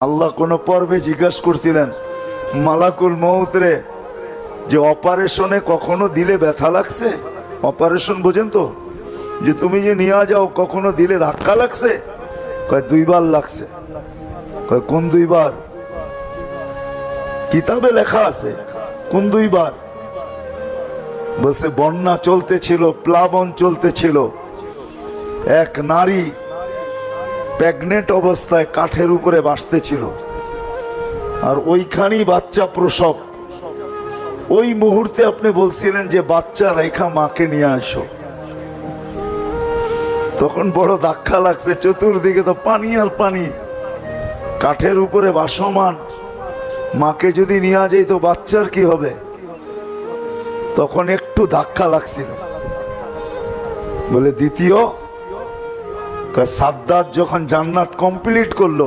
আল্লাহ কোন পর্বে জিজ্ঞাসা করছিলেন মালাকুল মউত রে যে অপারেশনে কখনো দিলে ব্যথা লাগছে? অপারেশন বোঝেন তো, যে তুমি যে নিয়ে যাও কখনো দিলে ধাক্কা লাগছে? কয় 2 বার লাগছে। কয় কোন 2 বার? কিতাবে লেখা আছে কোন 2 বার। বলছে বন্যা চলতেছিল, প্লাবন চলতেছিল, এক নারী প্রেগনেন্ট অবস্থায় কাঠের উপরে বাসতেছিল, আর ওইখানেই বাচ্চা প্রসব। ওই মুহূর্তে আপনি বলছিলেন যে বাচ্চা রেখা মাকে নিয়ে আসো। তখন বড় ধাক্কা লাগছে, চতুর্দিকে তো পানি আর পানি, কাঠের উপরে ভাসমান মাকে যদি নিয়ে যাই তো বাচ্চার কি হবে? তখন একটু ধাক্কা লাগছিল। বলে দ্বিতীয় সাদ্দাত যখন জান্নাত কমপ্লিট করলো